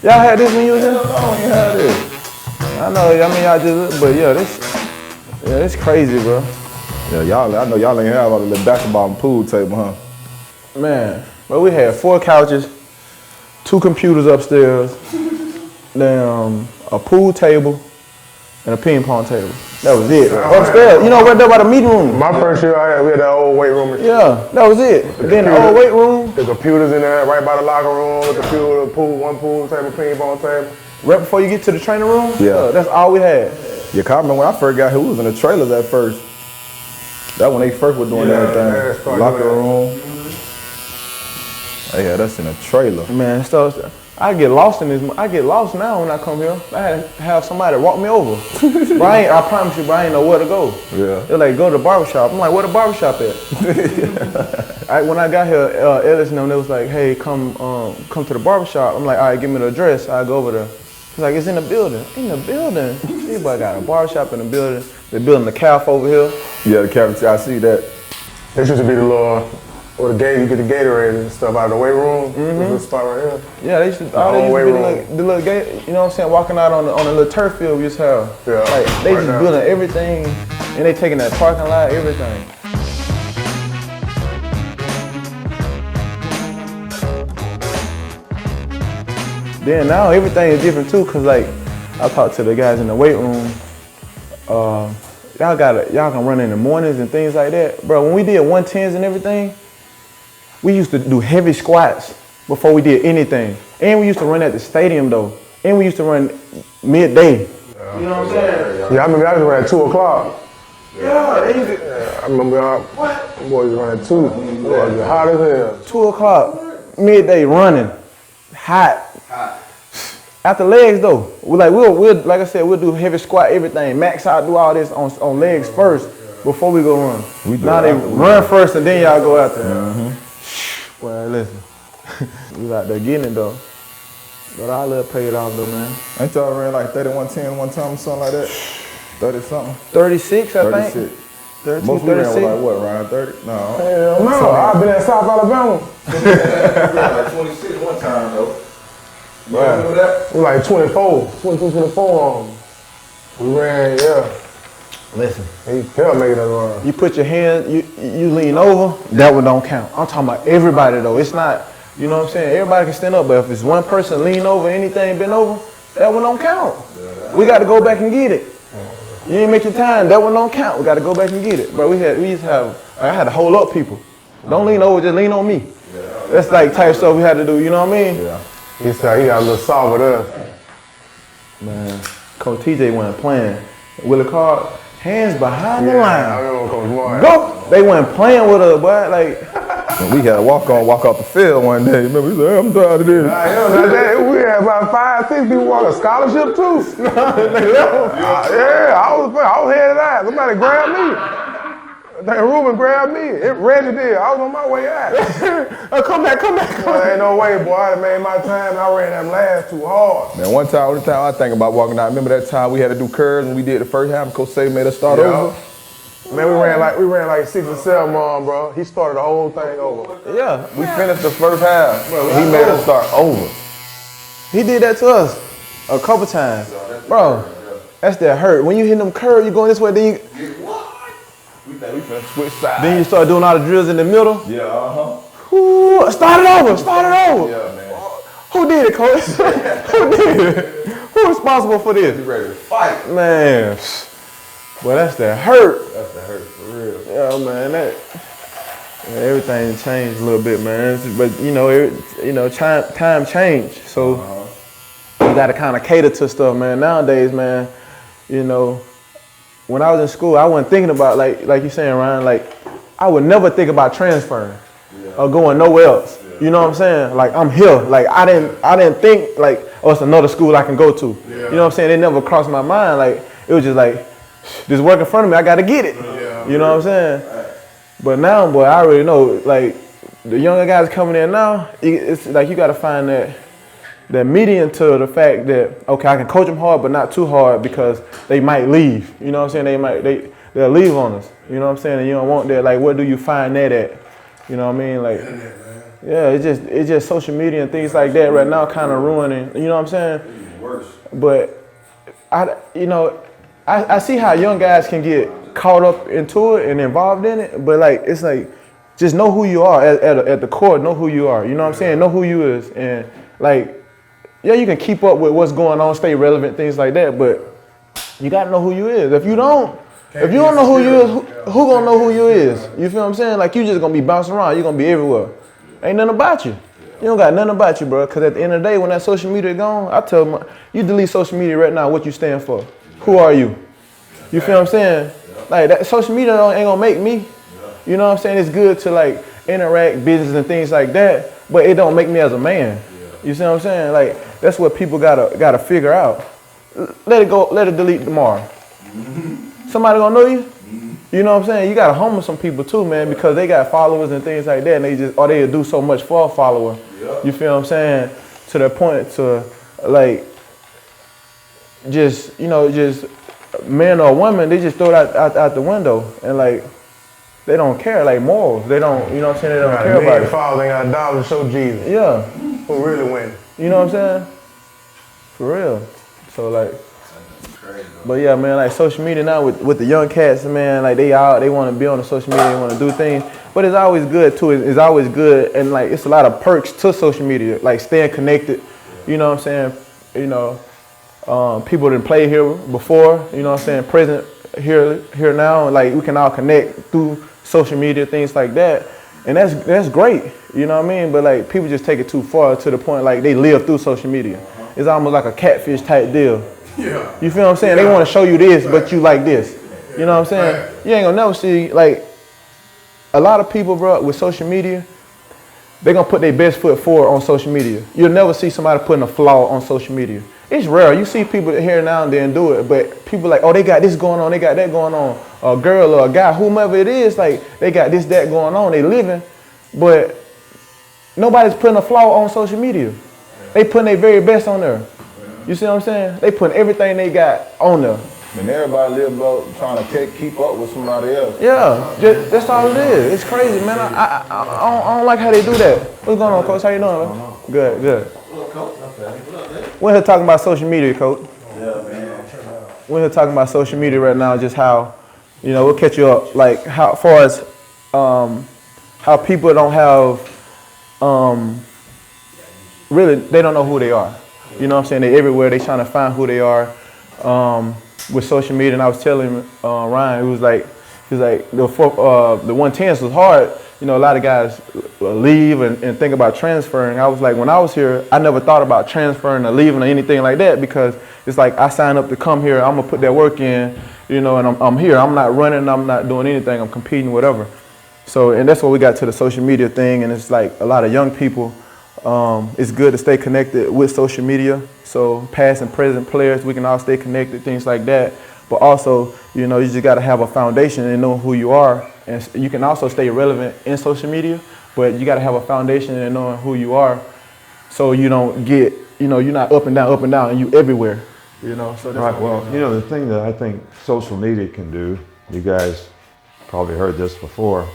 Y'all had this when you was in? I don't even have this. I know, I mean, y'all just, but yeah, it's crazy, bro. Yeah, I know y'all ain't have all the little basketball and pool table, huh? Man, but we had 4 couches, 2 computers upstairs, then a pool table, and a ping pong table. That was it. Upstairs, you know, right there by the meeting room. My first year, we had that old weight room. Yeah, that was it. Then the old weight room. The computers in there, right by the locker room, the computer, pool, 1 pool table, ping pong table. Right before you get to the training room? Yeah. That's all we had. Yeah, cause I remember when I first got here, we was in the trailers at first. That when they first were doing everything. Locker room. They had us in a trailer. Man, I get lost in this. I get lost now when I come here. I had to have somebody walk me over. But I promise you, but I ain't know where to go. Yeah. They're like, go to the barbershop. I'm like, where the barbershop at? When I got here, Ellis and them, they was like, hey, come to the barbershop. I'm like, all right, give me the address. I go over there. He's like, it's in the building. In the building? Everybody got a barbershop in the building. They're building the calf over here. Yeah, the cafeteria, I see that. This used to be the little, where the gate, you get the Gatorade and stuff out of the weight room. This spot right here. Yeah, they used to be the little gate, you know what I'm saying, walking out on the little turf field we used to have. Yeah, like, they just building everything, and they taking that parking lot, everything. Then now everything is different too, cause like I talked to the guys in the weight room. Y'all can run in the mornings and things like that, bro. When we did 110s and everything, we used to do heavy squats before we did anything, and we used to run at the stadium though, and we used to run midday. Yeah. You know what I'm saying? Yeah, I remember I used to run at 2 o'clock. Yeah, they used to. I remember y'all. Boys run at 2. Boys get hot as hell. 2 o'clock, midday running, hot. After legs though, we'll like I said, we'll do heavy squat, everything. Max out, do all this on legs first before we go run. Now they run first and then y'all go out there. Well, listen, we was out there getting it though. But I let pay it off though, man. Ain't y'all ran like 31-10 one time or something like that? 30 something? 36, I think. 32, most 36. we ran was like what, around 30? No. Hell no, I've been at South Alabama. We ran like 26 one time though. You remember that? We were like 24, 22, 24 We ran, yeah. Listen. He kept making us run. You put your hand, you lean over, that one don't count. I'm talking about everybody though. It's not, you know what I'm saying? Everybody can stand up, but if it's one person lean over, anything bent over, that one don't count. We got to go back and get it. You didn't make your time, that one don't count. We got to go back and get it. But we used to have, I had to hold up people. Don't lean over, just lean on me. That's like type stuff we had to do, you know what I mean? Yeah. He said he got a little soft with us. Man, Coach TJ wasn't playing. Willie Carr, hands behind the line. I remember Coach Martin. Go! They weren't playing with us, boy. Like, we had a walk off the field one day. Remember, he said, hey, I'm tired of this. We had about 5, 6 people walk a scholarship too. Yeah, I was headed out. Somebody grabbed me. Ruben grabbed me. Reggie did. I was on my way out. come back. Ain't no way, boy. I done made my time. I ran them last too hard. Man, one time I think about walking out. Remember that time we had to do curves and we did the first half and Coach Saban made us start over? Man, we ran like 6 or 7 on, bro. He started the whole thing over. Yeah. We finished the first half. He made us start over. He did that to us a couple times. Bro, that's that hurt. When you hit them curves, you going this way, then We finna switch sides. you start doing all the drills in the middle. Yeah, Start it over. Yeah, man. Who did it, Coach? Who did it? Who responsible for this? You ready to fight? Man, well, that's that hurt. That's the hurt, for real. Yeah, man, everything changed a little bit, man. But time changed, so you got to kind of cater to stuff, man. Nowadays, man, when I was in school, I wasn't thinking about like you saying, Ryan. Like, I would never think about transferring or going nowhere else. You know what I'm saying? Like, I'm here. Like, I didn't think like, oh, it's another school I can go to. You know what I'm saying? It never crossed my mind. Like, it was just like, this work in front of me, I got to get it. You know what I'm saying? But now, boy, I already know. Like, the younger guys coming in now, it's like you got to find that median to the fact that, okay, I can coach them hard, but not too hard because they might leave. You know what I'm saying? They'll leave on us. You know what I'm saying? And you don't want that. Like, where do you find that at? You know what I mean? Like, Yeah, it's just social media and things like that right now kind of ruining. You know what I'm saying? Worse. But I see how young guys can get caught up into it and involved in it. But like it's like just know who you are at the core. Know who you are. You know what I'm saying? Know who you is and like. Yeah, you can keep up with what's going on, stay relevant, things like that, but you gotta know who you is. If you don't know who you is, who gonna know who you is? You feel what I'm saying? Like you just gonna be bouncing around, you gonna be everywhere. Ain't nothing about you. You don't got nothing about you, bro. Cause at the end of the day, when that social media gone, I tell them, you delete social media right now, what you stand for? Who are you? You feel what I'm saying? Like that social media ain't gonna make me. You know what I'm saying? It's good to like interact, business and things like that, but it don't make me as a man. You see what I'm saying? Like that's what people gotta figure out. Let it go. Let it delete tomorrow. Somebody gonna know you. You know what I'm saying? You gotta humble some people too, man, because they got followers and things like that, and they do so much for a follower. You feel what I'm saying? To the point to like just man or woman, they just throw it out the window and like they don't care like morals. They don't. You know what I'm saying? They don't care about it. Followers ain't got a dollar to show Jesus. Yeah. Who really win? You know what I'm saying? For real. So like, but yeah, man, like social media now with the young cats, man, like they want to be on the social media, they want to do things, but it's always good too. It's always good, and like it's a lot of perks to social media, like staying connected. You know what I'm saying? You know, people didn't play here before. You know what I'm saying? Present here now, like we can all connect through social media, things like that. And that's great, you know what I mean? But like people just take it too far to the point like they live through social media. It's almost like a catfish type deal. Yeah. You feel what I'm saying? They want to show you this, but you like this. You know what I'm saying? You ain't gonna never see like a lot of people, bro, with social media. They're gonna put their best foot forward on social media. You'll never see somebody putting a flaw on social media. It's rare. You see people here now and then do it, but people like, oh, they got this going on, they got that going on. A girl or a guy, whomever it is, like they got this, that going on. They living, but nobody's putting a flaw on social media. They putting their very best on there. You see what I'm saying? They putting everything they got on there. And everybody live about trying to keep up with somebody else. Yeah, that's all it is. It's crazy, man. I don't like how they do that. What's going on, Coach? How you doing, man? Good. We're here talking about social media, Coach. Yeah, man. We're here talking about social media right now, just how, you know, we'll catch you up, like how far as how people don't have, really, they don't know who they are. You know what I'm saying? They're everywhere. They're trying to find who they are with social media. And I was telling Ryan, he was like the 110s was hard. You know, a lot of guys leave and think about transferring. I was like, when I was here, I never thought about transferring or leaving or anything like that because it's like I signed up to come here. I'm gonna put that work in, you know, and I'm here. I'm not running. I'm not doing anything. I'm competing, whatever. So, and that's what we got to the social media thing. And it's like a lot of young people. It's good to stay connected with social media. So past and present players, we can all stay connected, things like that. But also, you know, you just got to have a foundation and know who you are. And you can also stay relevant in social media, but you got to have a foundation in knowing who you are so you don't get, you know, you're not up and down, and you everywhere, you know. So that's right, well, you know, the thing that I think social media can do, you guys probably heard this before,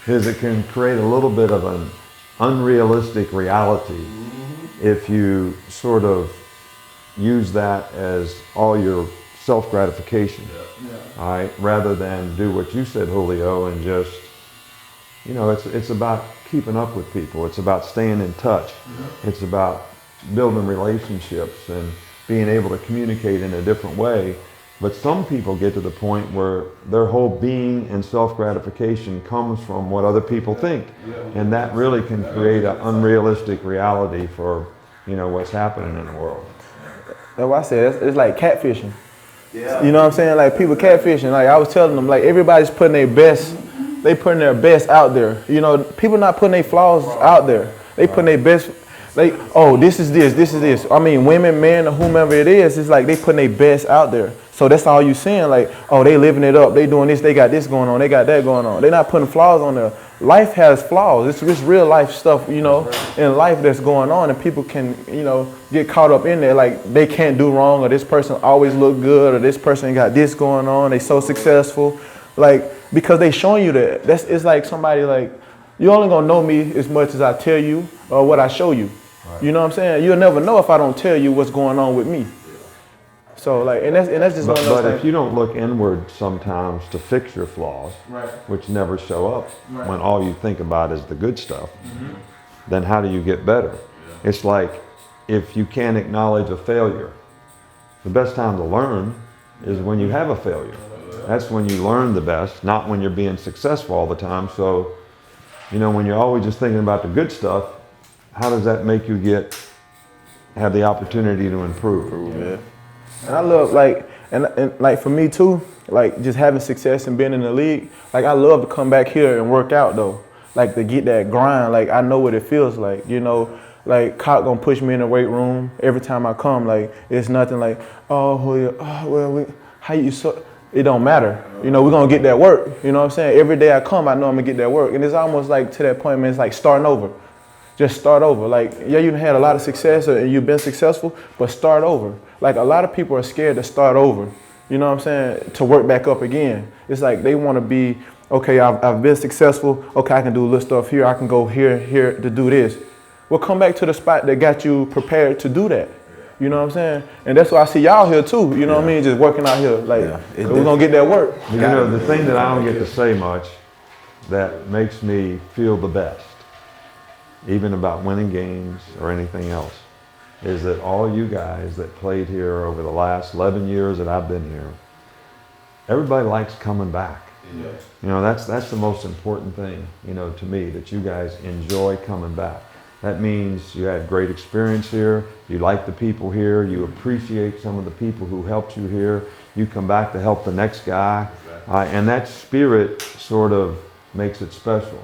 is it can create a little bit of an unrealistic reality if you sort of use that as all your self-gratification, all right, rather than do what you said, Julio, and just, you know, it's about keeping up with people. It's about staying in touch. It's about building relationships and being able to communicate in a different way. But some people get to the point where their whole being and self-gratification comes from what other people think. And that really can create an unrealistic reality for, you know, what's happening in the world. That's what I said. It's like catfishing. Yeah. You know what I'm saying? Like people catfishing. Like I was telling them, like everybody's putting their best. They putting their best out there. You know, people not putting their flaws out there. They putting their best. Like, oh, this is this. I mean, women, men, or whomever it is, it's like they putting their best out there. So that's all you seeing. Like, oh, they living it up. They doing this. They got this going on. They got that going on. They're not putting flaws on there. Life has flaws. It's just real life stuff, you know, in life that's going on, and people can, you know, get caught up in there. Like they can't do wrong, or this person always look good, or this person got this going on. They so successful, like because they showing you that. It's like somebody like You only gonna know me as much as I tell you or what I show you. Right. You know what I'm saying? You'll never know if I don't tell you what's going on with me. So like, and that's just one of those But things. if you don't look inward sometimes to fix your flaws, Right. which never show up Right. when all you think about is the good stuff, then how do you get better? It's like if you can't acknowledge a failure, the best time to learn is when you have a failure. That's when you learn the best, not when you're being successful all the time. So, you know, when you're always just thinking about the good stuff, how does that make you have the opportunity to improve? Yeah. And I love like, and like for me too, like just having success and being in the league, like I love to come back here and work out though. Like to get that grind, like I know what it feels like, you know. Like Cock gonna push me in the weight room every time I come. Like it's nothing like, oh, Julio, how you so? It don't matter. You know, we're gonna get that work. You know what I'm saying? Every day I come, I know I'm gonna get that work. And it's almost like to that point, man, it's like starting over. Just start over. Like, yeah, you had a lot of success and you've been successful, but start over. Like a lot of people are scared to start over. You know what I'm saying? To work back up again. It's like they wanna be, okay, I've been successful. Okay, I can do a little stuff here. I can go here to do this. Well, come back to the spot that got you prepared to do that. You know what I'm saying? And that's why I see y'all here too. You know what I mean? Just working out here. Like, we're going to get that work. You know, the thing that I don't get to say much that makes me feel the best, even about winning games or anything else, is that all you guys that played here over the last 11 years that I've been here, everybody likes coming back. Yeah. You know, that's the most important thing, you know, to me, that you guys enjoy coming back. That means you had great experience here, you like the people here, you appreciate some of the people who helped you here, you come back to help the next guy, and that spirit sort of makes it special.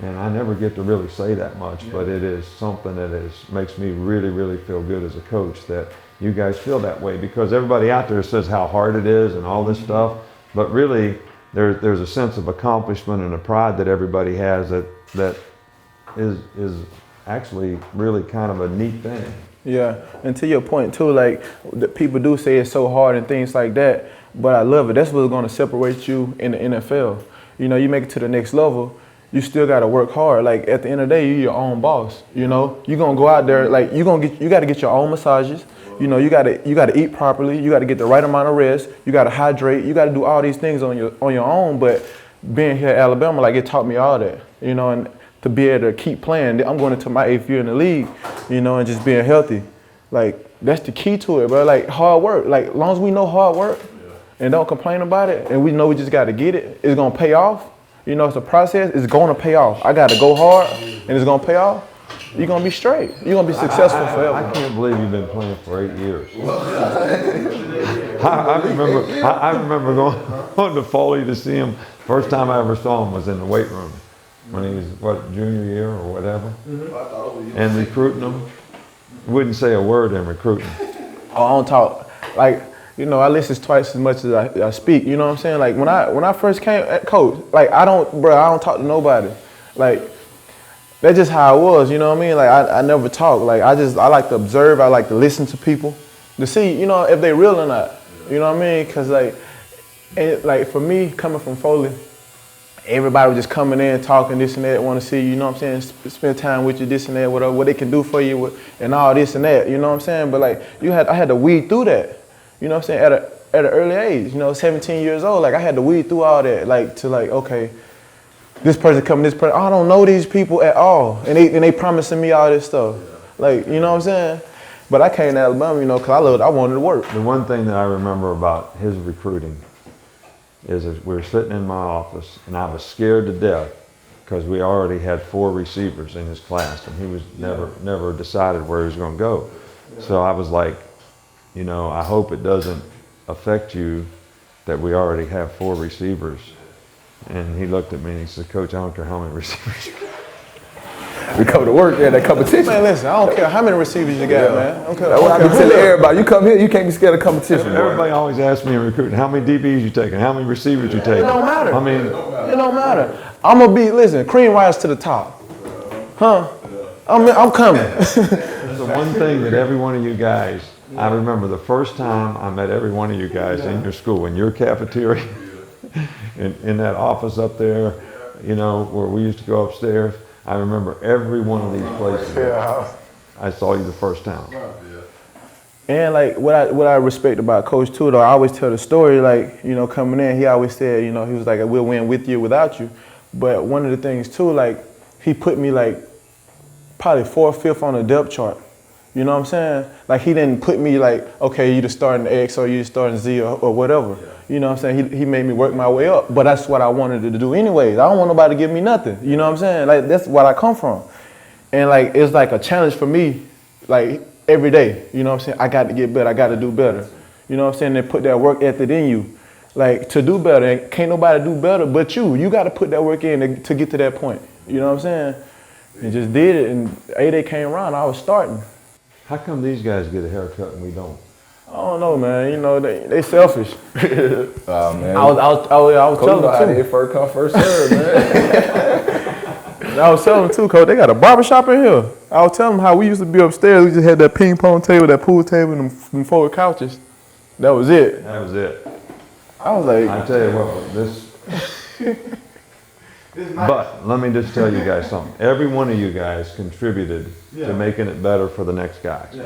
And I never get to really say that much, but it is something that makes me really, really feel good as a coach that you guys feel that way, because everybody out there says how hard it is and all this stuff, but really there's a sense of accomplishment and a pride that everybody has that is actually really kind of a neat thing. Yeah, and to your point too, like people do say it's so hard and things like that, but I love it. That's what's going to separate you in the NFL. You know, you make it to the next level, you still got to work hard. Like at the end of the day, you're your own boss. You know, you're gonna go out there, like you got to get your own massages. You know, you got to eat properly. You got to get the right amount of rest. You got to hydrate. You got to do all these things on your own. But being here at Alabama, like it taught me all that. You know, and to be able to keep playing. I'm going into my 8th year in the league, you know, and just being healthy. Like, that's the key to it, bro. Like, hard work. Like, as long as we know hard work and don't complain about it, and we know we just got to get it, it's going to pay off. You know, it's a process. It's going to pay off. I got to go hard, and it's going to pay off. You're going to be straight. You're going to be successful forever. I can't believe you've been playing for 8 years. I remember going to Foley to see him. First time I ever saw him was in the weight room. When he was, junior year or whatever, and recruiting them. Wouldn't say a word in recruiting. Oh, I don't talk. Like, you know, I listen twice as much as I speak. You know what I'm saying? Like, when I first came at coach, like, I don't talk to nobody. Like, that's just how I was, you know what I mean? Like, I never talk. Like, I like to observe. I like to listen to people to see, you know, if they real or not. You know what I mean? Because, like for me, coming from Foley, everybody was just coming in, talking this and that, want to see you, you know what I'm saying, spend time with you, this and that, what they can do for you, and all this and that, you know what I'm saying? But like, I had to weed through that, you know what I'm saying, at an early age, you know, 17 years old, like I had to weed through all that, like to like, okay, this person coming, this person, I don't know these people at all, and they promising me all this stuff, like, you know what I'm saying? But I came to Alabama, you know, because I wanted to work. The one thing that I remember about his recruiting is we were sitting in my office and I was scared to death because we already had 4 receivers in his class and he was never decided where he was going to go. So I was like, you know, I hope it doesn't affect you that we already have 4 receivers. And he looked at me and he said, Coach, I don't care how many receivers you got. We come to work, that competition. Man, listen, I don't care how many receivers you got, man. I don't care. That's what I be telling everybody. You come here, you can't be scared of competition. Everybody always asks me in recruiting, how many DBs you taking? How many receivers you taking? It don't matter. I mean, it don't matter. I'm going to be, listen, cream rise to the top. Huh? I'm coming. the one thing that every one of you guys, I remember the first time I met every one of you guys in your school, in your cafeteria, in that office up there, you know, where we used to go upstairs. I remember every one of these places. Yeah. I saw you the first time. And like what I respect about Coach too, though, I always tell the story, like, you know, coming in, he always said, you know, he was like, we'll win with you, without you. But one of the things too, like, he put me like probably 4th, 5th on the depth chart. You know what I'm saying? Like, he didn't put me like, okay, you the starting X or you the starting Z or whatever. Yeah. You know what I'm saying? He made me work my way up. But that's what I wanted to do anyways. I don't want nobody to give me nothing. You know what I'm saying? Like, that's what I come from. And like, it's like a challenge for me, like every day. You know what I'm saying? I got to get better. I got to do better. You know what I'm saying? They put that work ethic in you. Like, to do better. And can't nobody do better but you. You got to put that work in to get to that point. You know what I'm saying? And just did it. And A-Day came around. I was starting. How come these guys get a haircut and we don't? I don't know, man. You know, they selfish. Oh, man. I was telling them too. First come, first serve, man. I was telling them too, Coach. They got a barbershop in here. I was telling them how we used to be upstairs. We just had that ping pong table, that pool table, and them 4 couches. That was it. That was it. I was like, I tell you what, this. But let me just tell you guys something. Every one of you guys contributed to making it better for the next guys.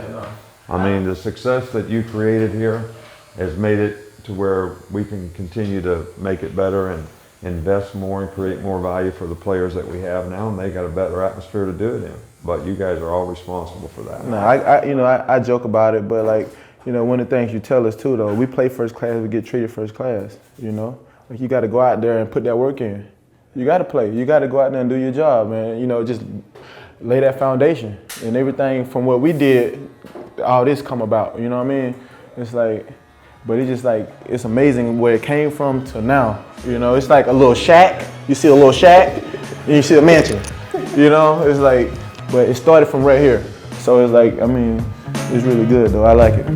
I mean, the success that you created here has made it to where we can continue to make it better and invest more and create more value for the players that we have now, and they got a better atmosphere to do it in. But you guys are all responsible for that. No, I joke about it, but like, you know, one of the things you tell us too, though, we play first class, we get treated first class. You know, like, you got to go out there and put that work in. You got to play. You got to go out there and do your job, man. You know, just lay that foundation, and everything from what we did, all this come about. You know what I mean? It's like, but it's just like, it's amazing where it came from to now. You know, it's like a little shack. You see a little shack, and you see a mansion. You know, it's like, but it started from right here. So it's like, I mean, it's really good though. I like it.